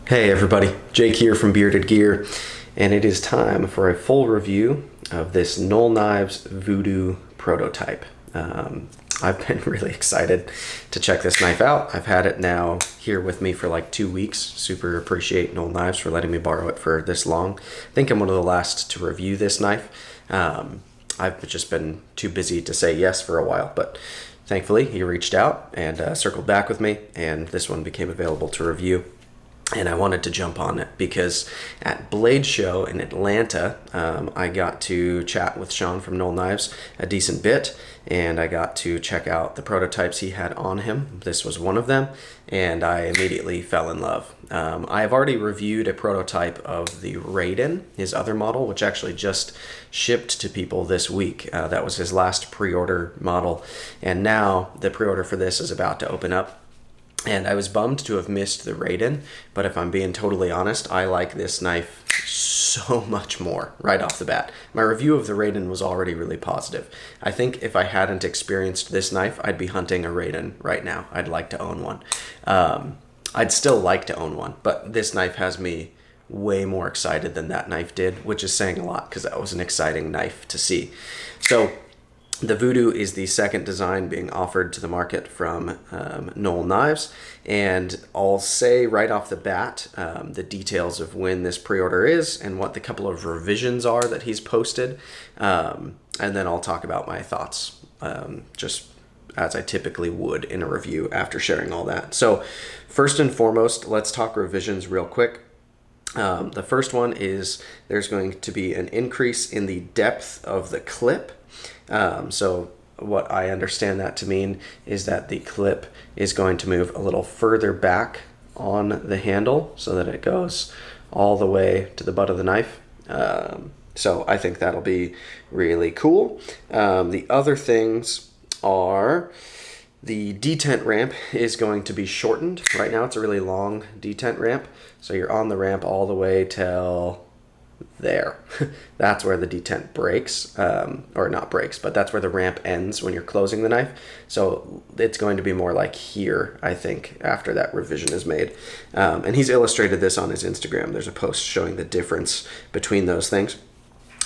Hey everybody, Jake here from Bearded Gear, and it is time for a full review of this Null Knives Voodoo prototype. I've been really excited to check this knife out. I've had it now here with me for like 2 weeks. Super appreciate Null Knives for letting me borrow it for this long. I think I'm one of the last to review this knife. I've just been too busy to say yes for a while, but thankfully he reached out and circled back with me, and this one became available to review. And I wanted to jump on it because at Blade Show in Atlanta, I got to chat with Sean from Null Knives a decent bit, and I got to check out the prototypes he had on him. This was one of them, and I immediately fell in love. I have already reviewed a prototype of the Raiden, his other model, which actually just shipped to people this week. That was his last pre-order model, and now the pre-order for this is about to open up. And I was bummed to have missed the Raiden, but if I'm being totally honest, I like this knife so much more right off the bat. My review of the Raiden was already really positive. I think if I hadn't experienced this knife, I'd be hunting a Raiden right now. I'd like to own one. I'd still like to own one, but this knife has me way more excited than that knife did, which is saying a lot because that was an exciting knife to see. So the Voodoo is the second design being offered to the market from Null Knives, and I'll say right off the bat the details of when this pre-order is and what the couple of revisions are that he's posted, and then I'll talk about my thoughts, just as I typically would in a review after sharing all that. So first and foremost, let's talk revisions real quick. The first one is there's going to be an increase in the depth of the clip. So what I understand that to mean is that the clip is going to move a little further back on the handle so that it goes all the way to the butt of the knife. So I think that'll be really cool. The other things are the detent ramp is going to be shortened. Right now it's a really long detent ramp. So you're on the ramp all the way till there. That's where the detent breaks, or not breaks, but that's where the ramp ends when you're closing the knife. So it's going to be more like here, I think, after that revision is made. And he's illustrated this on his Instagram. There's a post showing the difference between those things.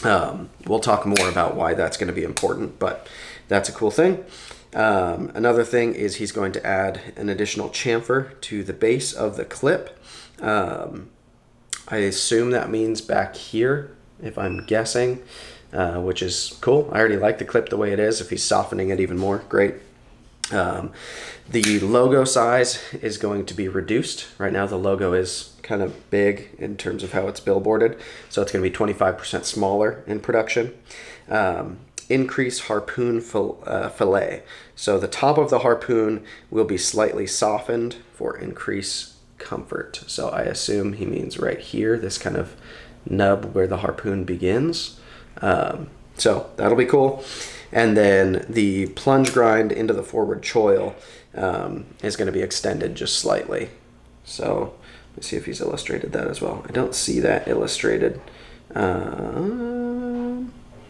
We'll talk more about why that's going to be important, but that's a cool thing. Another thing is he's going to add an additional chamfer to the base of the clip. I assume that means back here, if I'm guessing, which is cool. I already like the clip the way it is. If he's softening it even more, great. The logo size is going to be reduced. Right now the logo is kind of big in terms of how it's billboarded, so it's going to be 25% smaller in production. Increase harpoon fillet. So the top of the harpoon will be slightly softened for increased comfort. So I assume he means right here, this kind of nub where the harpoon begins. So that'll be cool. And then the plunge grind into the forward choil is going to be extended just slightly. So let's see if he's illustrated that as well. I don't see that illustrated.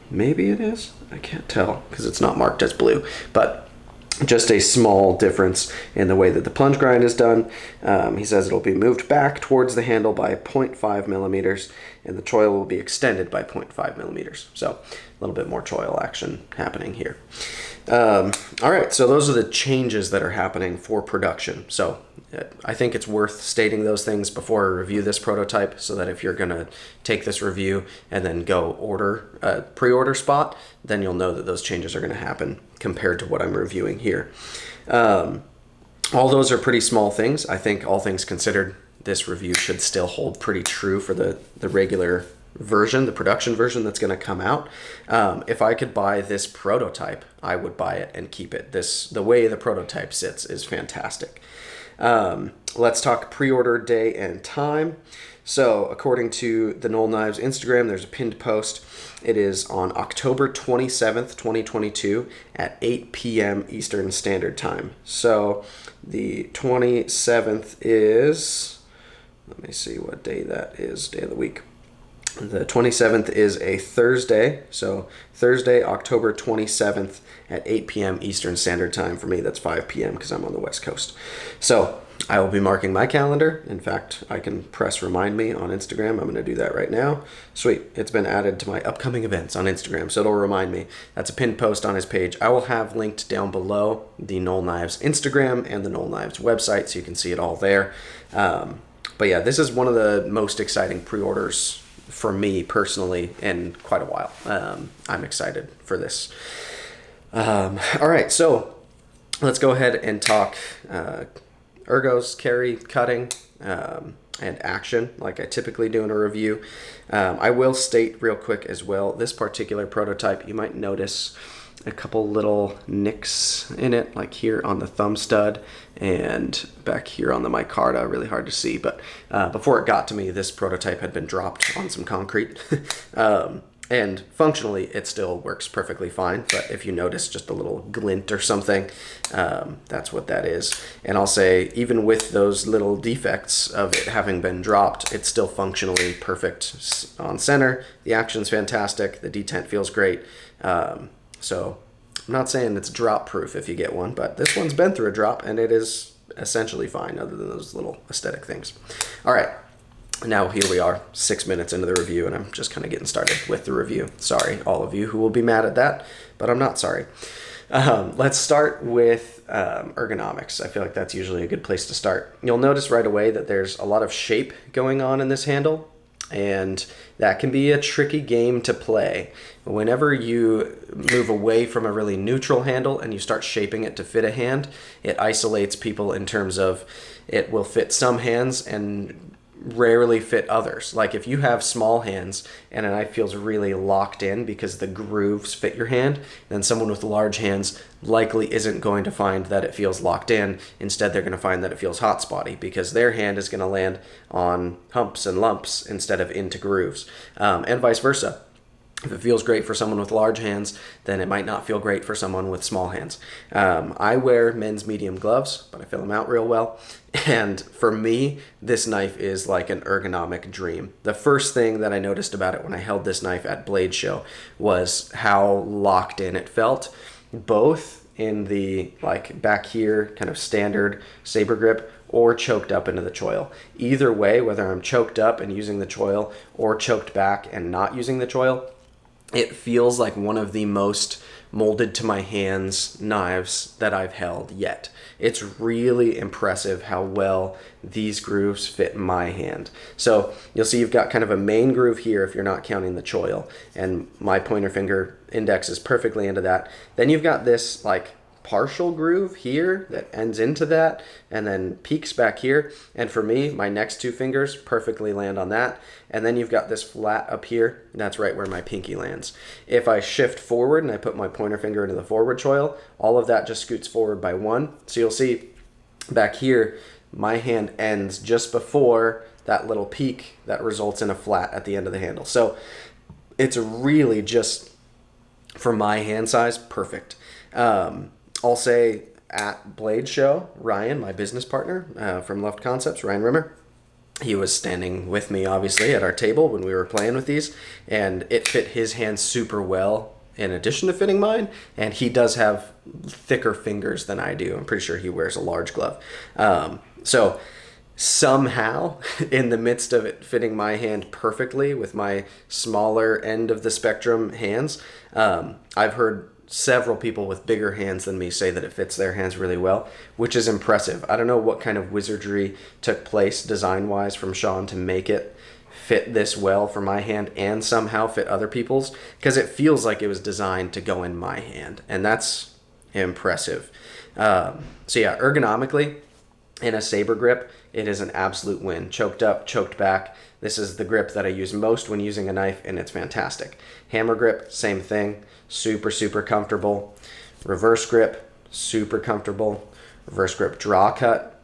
Maybe it is. I can't tell because it's not marked as blue, but just a small difference in the way that the plunge grind is done. He says it'll be moved back towards the handle by 0.5 millimeters, and the choil will be extended by 0.5 millimeters. So a little bit more choil action happening here. All right, so those are the changes that are happening for production. So I think it's worth stating those things before I review this prototype, so that if you're going to take this review and then go order a pre-order spot, then you'll know that those changes are going to happen compared to what I'm reviewing here. All those are pretty small things. I think all things considered, this review should still hold pretty true for the regular version, the production version that's going to come out. If I could buy this prototype, I would buy it and keep it. The way the prototype sits is fantastic. Let's talk pre-order day and time. So according to the Null Knives Instagram, there's a pinned post. It is on October 27th, 2022 at 8 p.m. Eastern Standard Time. So the 27th is, let me see what day that is, day of the week. The 27th is a Thursday, so Thursday, October 27th at 8 p.m. Eastern Standard Time. For me, that's 5 p.m. because I'm on the West Coast. So I will be marking my calendar. In fact, I can press remind me on Instagram. I'm going to do that right now. Sweet. It's been added to my upcoming events on Instagram, so it'll remind me. That's a pinned post on his page. I will have linked down below the Null Knives Instagram and the Null Knives website, so you can see it all there. But yeah, this is one of the most exciting pre-orders for me personally in quite a while. I'm excited for this. All right, so let's go ahead and talk ergos, carry, cutting, and action like I typically do in a review. I will state real quick as well, this particular prototype, you might notice a couple little nicks in it, like here on the thumb stud and back here on the micarta, really hard to see, but before it got to me, this prototype had been dropped on some concrete. And functionally, it still works perfectly fine. But if you notice just a little glint or something, that's what that is. And I'll say, even with those little defects of it having been dropped, it's still functionally perfect on center. The action's fantastic. The detent feels great. So I'm not saying it's drop proof if you get one, but this one's been through a drop and it is essentially fine other than those little aesthetic things. All right. Now here we are, 6 minutes into the review, and I'm just kind of getting started with the review. Sorry, all of you who will be mad at that, but I'm not sorry. Let's start with ergonomics. I feel like that's usually a good place to start. You'll notice right away that there's a lot of shape going on in this handle, and that can be a tricky game to play. Whenever you move away from a really neutral handle and you start shaping it to fit a hand, it isolates people in terms of it will fit some hands and rarely fit others. Like if you have small hands and a knife feels really locked in because the grooves fit your hand, then someone with large hands likely isn't going to find that it feels locked in. Instead, they're going to find that it feels hot spotty because their hand is going to land on humps and lumps instead of into grooves, and vice versa. If it feels great for someone with large hands, then it might not feel great for someone with small hands. I wear men's medium gloves, but I fill them out real well. And for me, this knife is like an ergonomic dream. The first thing that I noticed about it when I held this knife at Blade Show was how locked in it felt, both in the like back here kind of standard saber grip or choked up into the choil. Either way, whether I'm choked up and using the choil or choked back and not using the choil, it feels like one of the most molded to my hands knives that I've held yet. It's really impressive how well these grooves fit my hand. So you'll see you've got kind of a main groove here if you're not counting the choil, and my pointer finger index is perfectly into that. Then you've got this like partial groove here that ends into that and then peaks back here, and for me my next two fingers perfectly land on that, and then you've got this flat up here, and that's right where my pinky lands. If I shift forward and I put my pointer finger into the forward choil, all of that just scoots forward by one, so you'll see back here my hand ends just before that little peak that results in a flat at the end of the handle. So it's really just, for my hand size, perfect. I'll say at Blade Show, Ryan, my business partner from Left Concepts, Ryan Rimmer, he was standing with me, obviously, at our table when we were playing with these, and it fit his hand super well in addition to fitting mine, and he does have thicker fingers than I do. I'm pretty sure he wears a large glove. So somehow, in the midst of it fitting my hand perfectly with my smaller end of the spectrum hands, I've heard several people with bigger hands than me say that it fits their hands really well, which is impressive. I don't know what kind of wizardry took place design-wise from Sean to make it fit this well for my hand and somehow fit other people's, because it feels like it was designed to go in my hand, and that's impressive. So yeah, ergonomically, in a saber grip, it is an absolute win. Choked up, choked back. This is the grip that I use most when using a knife, and it's fantastic. Hammer grip, same thing. Super, super comfortable. Reverse grip, super comfortable. Reverse grip draw cut,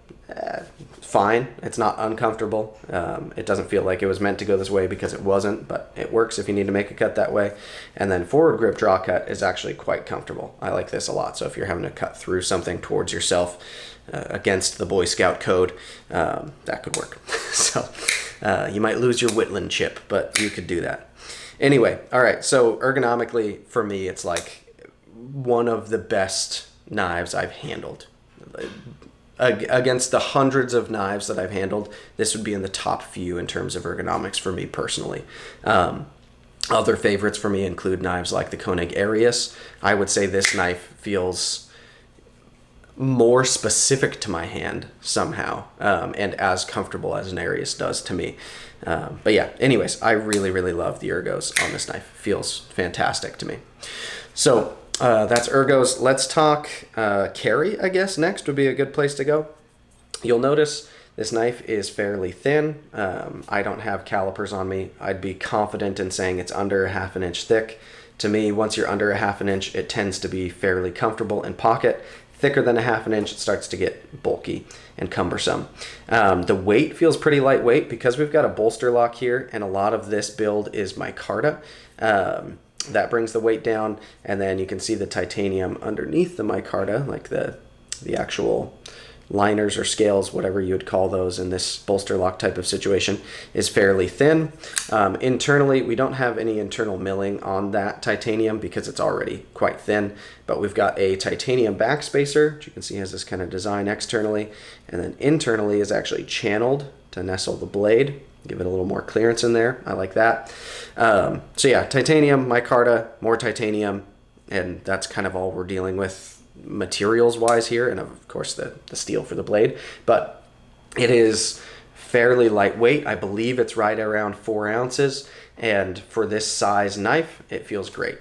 fine. It's not uncomfortable. It doesn't feel like it was meant to go this way because it wasn't, but it works if you need to make a cut that way. And then forward grip draw cut is actually quite comfortable. I like this a lot. So if you're having to cut through something towards yourself against the Boy Scout code, that could work. So you might lose your Whitland chip, but you could do that. Anyway, all right, so ergonomically, for me, it's like one of the best knives I've handled. against the hundreds of knives that I've handled, this would be in the top few in terms of ergonomics for me personally. Other favorites for me include knives like the Koenig Arius. I would say this knife feels more specific to my hand somehow, and as comfortable as an Arius does to me. But yeah, anyways, I really, really love the ergos on this knife. Feels fantastic to me. So that's ergos. Let's talk carry, I guess, next would be a good place to go. You'll notice this knife is fairly thin. I don't have calipers on me. I'd be confident in saying it's under a 1/2 inch thick. To me, once you're under a 1/2 inch, it tends to be fairly comfortable in pocket. Thicker than a 1/2 inch, it starts to get bulky and cumbersome. The weight feels pretty lightweight because we've got a bolster lock here, and a lot of this build is micarta. That brings the weight down, and then you can see the titanium underneath the micarta, like the actual liners or scales, whatever you would call those in this bolster lock type of situation, is fairly thin. Internally, we don't have any internal milling on that titanium because it's already quite thin, but we've got a titanium backspacer, which you can see has this kind of design externally, and then internally is actually channeled to nestle the blade, give it a little more clearance in there. I like that. So yeah, titanium, micarta, more titanium, and that's kind of all we're dealing with materials wise here, and of course the steel for the blade, but it is fairly lightweight. I believe it's right around 4 ounces, and for this size knife it feels great.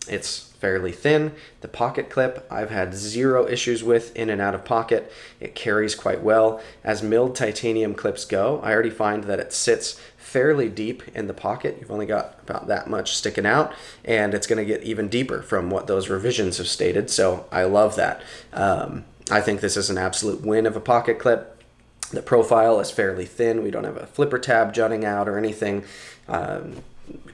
It's fairly thin. The pocket clip I've had zero issues with in and out of pocket. It carries quite well. As milled titanium clips go, I already find that it sits fairly deep in the pocket. You've only got about that much sticking out, and it's going to get even deeper from what those revisions have stated, so I love that. I think this is an absolute win of a pocket clip. The profile is fairly thin. We don't have a flipper tab jutting out or anything,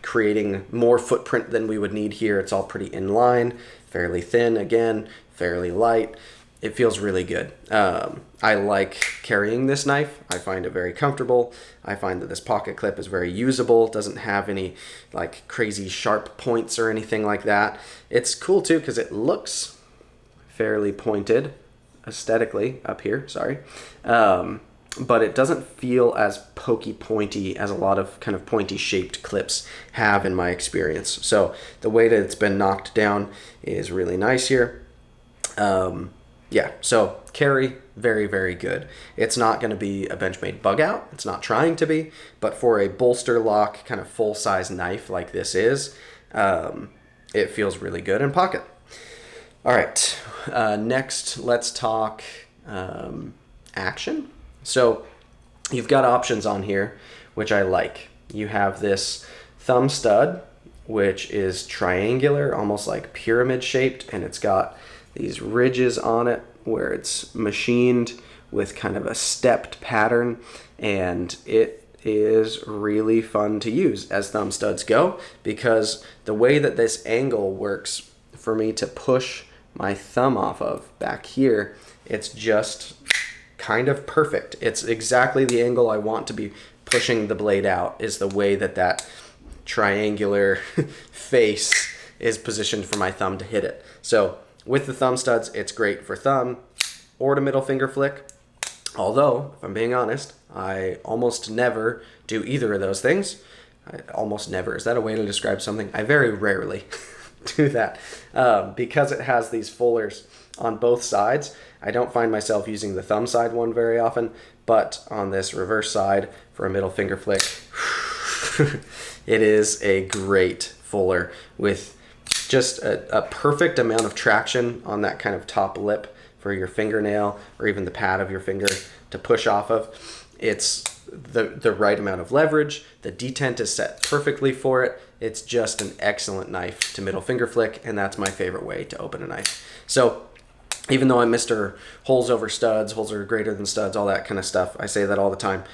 creating more footprint than we would need here. It's all pretty in line, fairly thin again, fairly light. It feels really good. I like carrying this knife. I find it very comfortable. I find that this pocket clip is very usable. It doesn't have any like crazy sharp points or anything like that. It's cool too because it looks fairly pointed aesthetically up here, sorry. But it doesn't feel as pokey pointy as a lot of kind of pointy shaped clips have in my experience. So the way that it's been knocked down is really nice here. Yeah, so carry, very, very good. It's not going to be a Benchmade bug out. It's not trying to be, but for a bolster lock kind of full size knife like this is, it feels really good in pocket. All right, next let's talk action. So you've got options on here, which I like. You have this thumb stud, which is triangular, almost like pyramid shaped, and it's got these ridges on it where it's machined with kind of a stepped pattern, and it is really fun to use as thumb studs go, because the way that this angle works for me to push my thumb off of back here, it's just kind of perfect. It's exactly the angle I want to be pushing the blade out, is the way that that triangular face is positioned for my thumb to hit it. So with the thumb studs, it's great for thumb or to middle finger flick. Although, if I'm being honest, I almost never do either of those things. Almost never. Is that a way to describe something? I very rarely do that. Because it has these fullers on both sides, I don't find myself using the thumb side one very often, but on this reverse side for a middle finger flick, it is a great fuller with just a perfect amount of traction on that kind of top lip for your fingernail or even the pad of your finger to push off of. It's the right amount of leverage. The detent is set perfectly for it. It's just an excellent knife to middle finger flick, and that's my favorite way to open a knife. So even though I'm Mr. holes over studs, holes are greater than studs, all that kind of stuff, I say that all the time.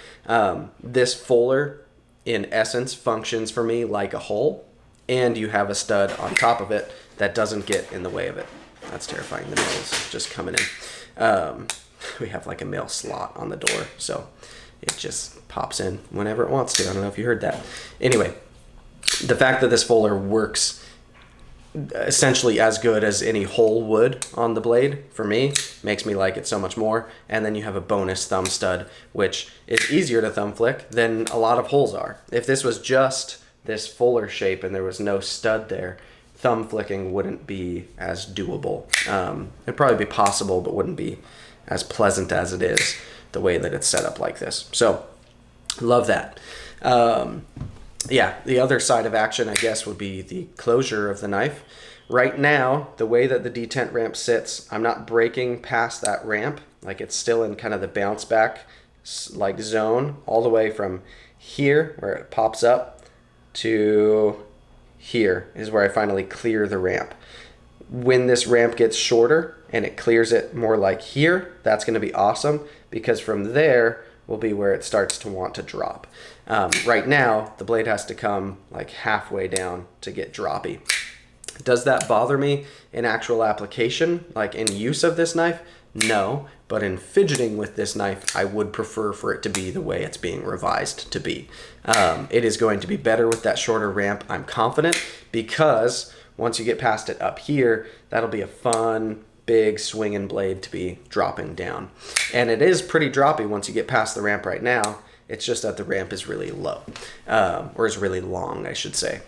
This fuller, in essence, functions for me like a hole, and you have a stud on top of it that doesn't get in the way of it. That's terrifying. The mail's just coming in. We have like a mail slot on the door, so it just pops in whenever it wants to. I don't know if you heard that. Anyway, the fact that this fuller works essentially as good as any whole wood on the blade for me. Makes me like it so much more. And then you have a bonus thumb stud, which is easier to thumb flick than a lot of holes are. If this was just this fuller shape and there was no stud there, thumb flicking wouldn't be as doable. It'd probably be possible, but wouldn't be as pleasant as it is the way that it's set up like this. So love that. Yeah, the other side of action, I guess, would be the closure of the knife. Right now, the way that the detent ramp sits, I'm not breaking past that ramp. Like, it's still in kind of the bounce back like zone all the way from here where it pops up to here is where I finally clear the ramp. When this ramp gets shorter and it clears it more like here, that's going to be awesome, because from there will be where it starts to want to drop. Right now, the blade has to come like halfway down to get droppy. Does that bother me in actual application, like in use of this knife? No, but in fidgeting with this knife, I would prefer for it to be the way it's being revised to be. It is going to be better with that shorter ramp, I'm confident, because once you get past it up here, that'll be a fun, big swinging blade to be dropping down. And it is pretty droppy once you get past the ramp right now. It's just that the ramp is really low, or is really long, I should say.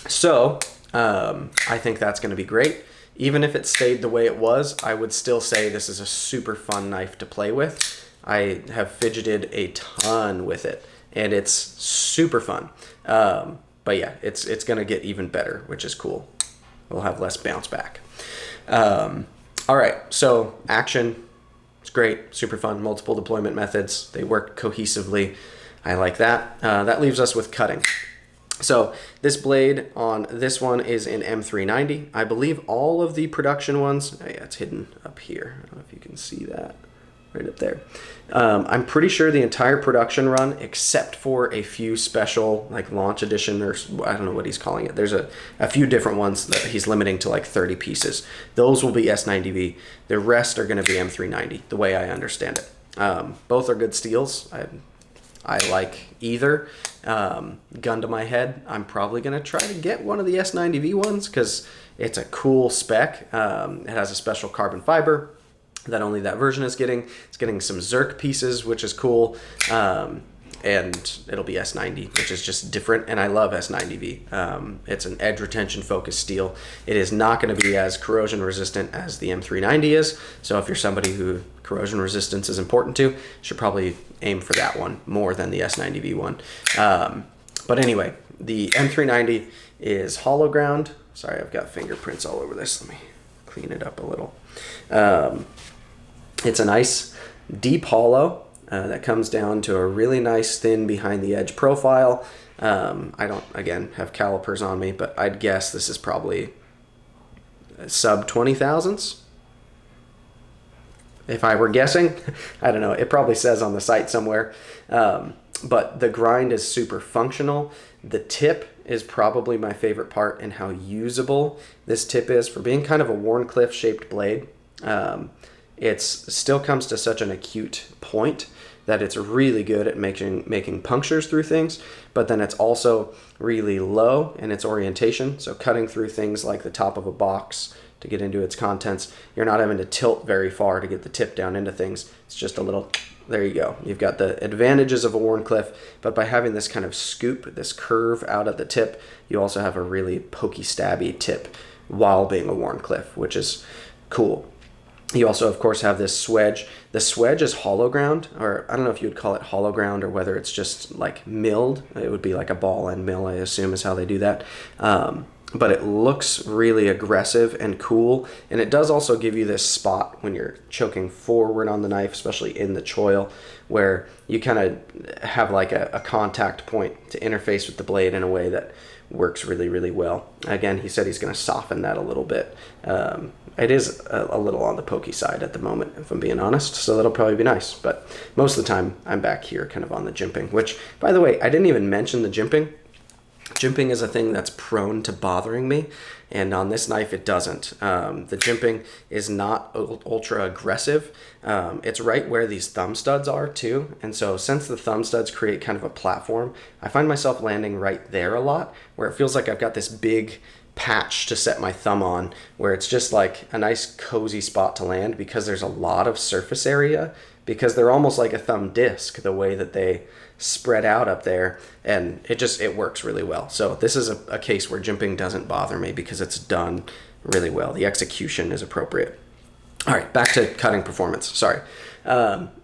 So I think that's going to be great. Even if it stayed the way it was, I would still say this is a super fun knife to play with. I have fidgeted a ton with it, and it's super fun. But yeah, it's going to get even better, which is cool. We'll have less bounce back. All right, so action. It's great, super fun, multiple deployment methods. They work cohesively. I like that. That leaves us with cutting. So this blade on this one is in M390. I believe all of the production ones, oh yeah, it's hidden up here. I don't know if you can see that right up there. I'm pretty sure the entire production run, except for a few special like launch edition, or I don't know what he's calling it. There's a few different ones that he's limiting to like 30 pieces. Those will be S90V. The rest are going to be M390, the way I understand it. Both are good steels. I like either. Gun to my head, I'm probably going to try to get one of the S90V ones because it's a cool spec. It has a special carbon fiber that only that version is getting. It's getting some Zerk pieces, which is cool. And it'll be S90, which is just different. And I love S90V. It's an edge retention focused steel. It is not going to be as corrosion resistant as the M390 is. So if you're somebody who corrosion resistance is important to, you should probably aim for that one more than the S90V one. But anyway, the M390 is hollow ground. Sorry, I've got fingerprints all over this. Let me clean it up a little. It's a nice deep hollow. That comes down to a really nice thin behind the edge profile. I don't, again, have calipers on me, but I'd guess this is probably sub 20 thousandths. If I were guessing, I don't know, it probably says on the site somewhere. But the grind is super functional. The tip is probably my favorite part in how usable this tip is. For being kind of a Wharncliffe shaped blade, it still comes to such an acute point that it's really good at making punctures through things, but then it's also really low in its orientation. So cutting through things like the top of a box to get into its contents, you're not having to tilt very far to get the tip down into things. It's just a little, there you go. You've got the advantages of a Wharncliffe, but by having this kind of scoop, this curve out at the tip, you also have a really pokey, stabby tip while being a Wharncliffe, which is cool. You also, of course, have this swedge. The swedge is hollow ground, or I don't know if you would call it hollow ground or whether it's just like milled. It would be like a ball and mill, I assume, is how they do that. But it looks really aggressive and cool. And it does also give you this spot when you're choking forward on the knife, especially in the choil, where you kind of have like a contact point to interface with the blade in a way that works really, really well. Again, he said he's going to soften that a little bit. It is a little on the pokey side at the moment, if I'm being honest, so that'll probably be nice. But most of the time, I'm back here kind of on the jimping, which, by the way, I didn't even mention the jimping. Jimping is a thing that's prone to bothering me, and on this knife it doesn't. The jimping is not ultra aggressive. It's right where these thumb studs are too, and so since the thumb studs create kind of a platform, I find myself landing right there a lot, where it feels like I've got this big patch to set my thumb on where it's just like a nice cozy spot to land because there's a lot of surface area, because they're almost like a thumb disc the way that they spread out up there, and it works really well. So this is a case where jimping doesn't bother me because it's done really well. The execution is appropriate. All right, back to cutting performance. Sorry.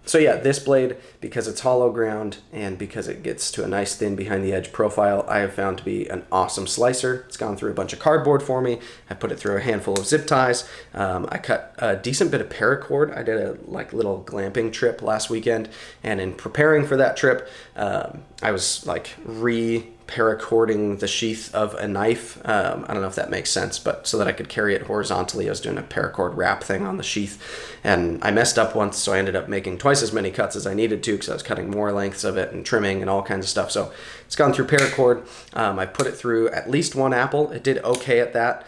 So yeah, this blade, because it's hollow ground and because it gets to a nice thin behind the edge profile, I have found to be an awesome slicer. It's gone through a bunch of cardboard for me. I put it through a handful of zip ties. I cut a decent bit of paracord. I did a little glamping trip last weekend, and in preparing for that trip, I was paracording the sheath of a knife. I don't know if that makes sense, but so that I could carry it horizontally, I was doing a paracord wrap thing on the sheath, and I messed up once, so I ended up making twice as many cuts as I needed to because I was cutting more lengths of it and trimming and all kinds of stuff. So it's gone through paracord. I put it through at least one apple. It did okay at that.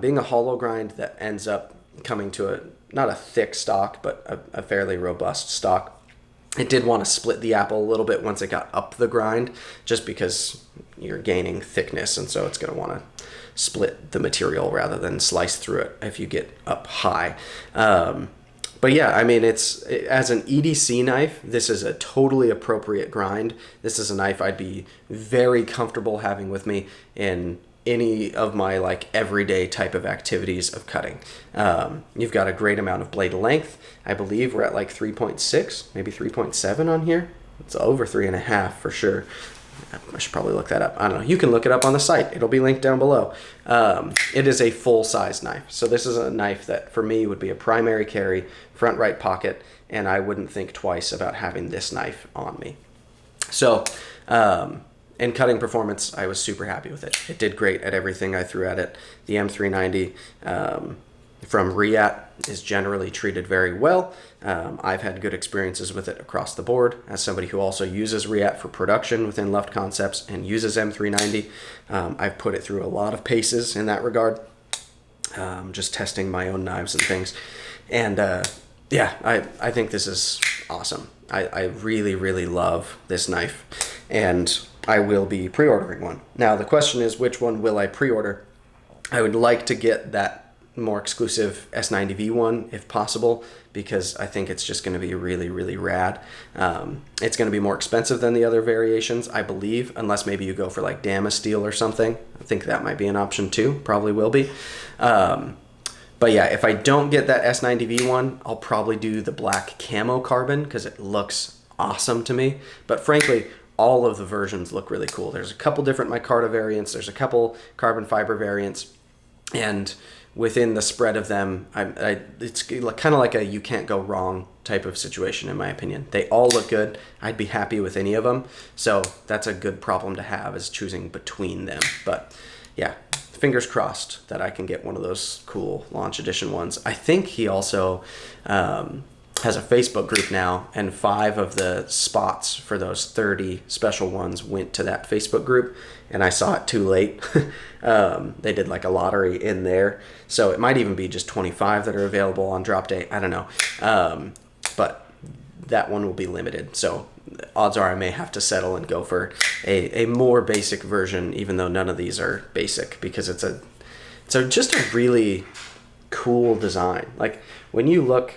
Being a hollow grind, that ends up coming to not a thick stock, but a fairly robust stock. It did want to split the apple a little bit once it got up the grind, just because you're gaining thickness, and so it's going to want to split the material rather than slice through it if you get up high. But yeah, I mean, as an EDC knife, this is a totally appropriate grind. This is a knife I'd be very comfortable having with me in any of my everyday type of activities of cutting. You've got a great amount of blade length. I believe we're at 3.6, maybe 3.7 on here. It's over 3.5 for sure. I should probably look that up. I don't know. You can look it up on the site. It'll be linked down below. It is a full-size knife. So this is a knife that for me would be a primary carry, front right pocket, and I wouldn't think twice about having this knife on me. So, in cutting performance, I was super happy with it. It did great at everything I threw at it. The M390 from Reat is generally treated very well. I've had good experiences with it across the board. As somebody who also uses Reat for production within Luft Concepts and uses M390, I've put it through a lot of paces in that regard, just testing my own knives and things. And yeah, I think this is awesome. I really, really love this knife, and I will be pre-ordering one. Now, the question is, which one will I pre-order? I would like to get that more exclusive S90V one if possible, because I think it's just going to be really, really rad. It's going to be more expensive than the other variations, I believe, unless maybe you go for Damasteel or something. I think that might be an option too, probably will be. But yeah, if I don't get that S90V one, I'll probably do the black camo carbon because it looks awesome to me. But frankly, all of the versions look really cool. There's a couple different micarta variants. There's a couple carbon fiber variants. And within the spread of them, it's kind of like a you can't go wrong type of situation, in my opinion. They all look good. I'd be happy with any of them. So that's a good problem to have, is choosing between them. But yeah, fingers crossed that I can get one of those cool launch edition ones. I think he also has a Facebook group now, and 5 of the spots for those 30 special ones went to that Facebook group, and I saw it too late. They did a lottery in there, so it might even be just 25 that are available on drop day. I don't know, but that one will be limited, so odds are I may have to settle and go for a more basic version, even though none of these are basic, because it's just a really cool design. When you look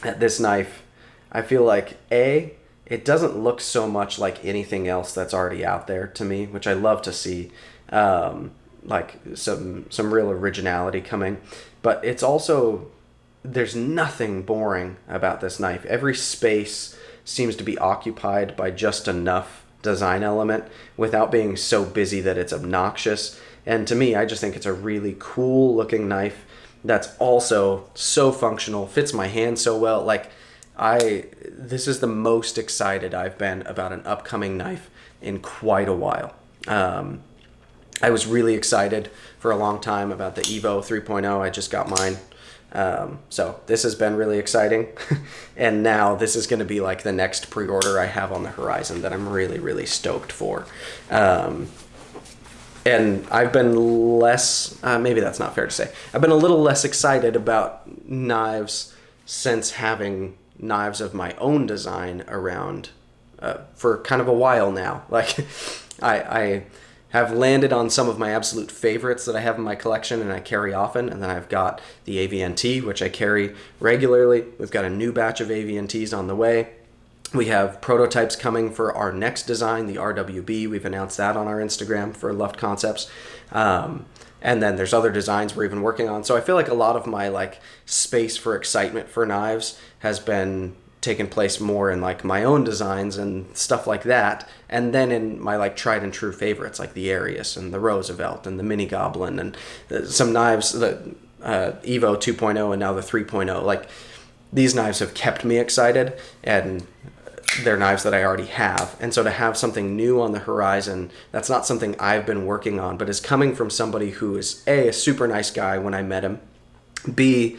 at this knife, I feel it doesn't look so much like anything else that's already out there to me, which I love to see, some real originality coming. But it's also, there's nothing boring about this knife. Every space seems to be occupied by just enough design element without being so busy that it's obnoxious. And to me, I just think it's a really cool looking knife that's also so functional, fits my hand so well. This is the most excited I've been about an upcoming knife in quite a while. I was really excited for a long time about the Evo 3.0. I just got mine. So this has been really exciting. And now this is going to be the next pre-order I have on the horizon that I'm really, really stoked for. And I've been less, maybe that's not fair to say, I've been a little less excited about knives since having knives of my own design around for kind of a while now. I have landed on some of my absolute favorites that I have in my collection and I carry often. And then I've got the AVNT, which I carry regularly. We've got a new batch of AVNTs on the way. We have prototypes coming for our next design, the RWB. We've announced that on our Instagram for Luft Concepts. And then there's other designs we're even working on. So I feel like a lot of my like space for excitement for knives has been taken place more in like my own designs and stuff like that. And then in my like tried and true favorites like the Arius and the Roosevelt and the Mini Goblin and some knives, the Evo 2.0 and now the 3.0. Like these knives have kept me excited, and they're knives that I already have. And so to have something new on the horizon, that's not something I've been working on, but is coming from somebody who is a super nice guy when I met him, B,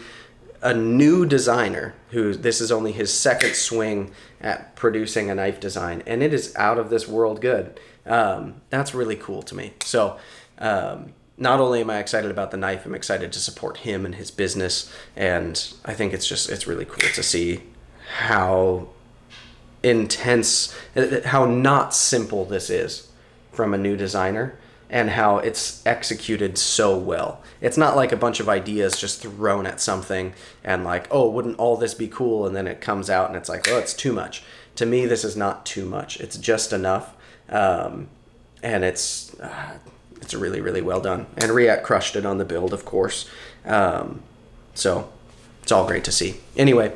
a new designer who this is only his second swing at producing a knife design, and it is out of this world good. That's really cool to me. So not only am I excited about the knife, I'm excited to support him and his business, and I think it's really cool to see how intense, how not simple this is from a new designer, and how it's executed so well. It's not like a bunch of ideas just thrown at something and like, oh, wouldn't all this be cool? And then it comes out and it's like, oh, it's too much. To me, this is not too much. It's just enough. And it's really, really well done. And Riat crushed it on the build, of course. So it's all great to see. Anyway,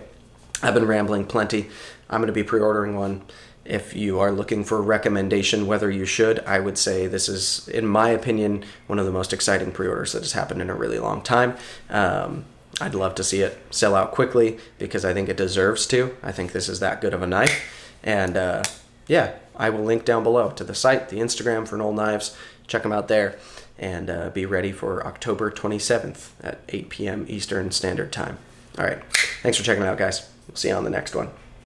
I've been rambling plenty. I'm going to be pre-ordering one. If you are looking for a recommendation whether you should, I would say this is, in my opinion, one of the most exciting pre-orders that has happened in a really long time. I'd love to see it sell out quickly because I think it deserves to. I think this is that good of a knife. And yeah, I will link down below to the site, the Instagram for Null Knives. Check them out there, and be ready for October 27th at 8 p.m. Eastern Standard Time. All right. Thanks for checking it out, guys. We'll see you on the next one.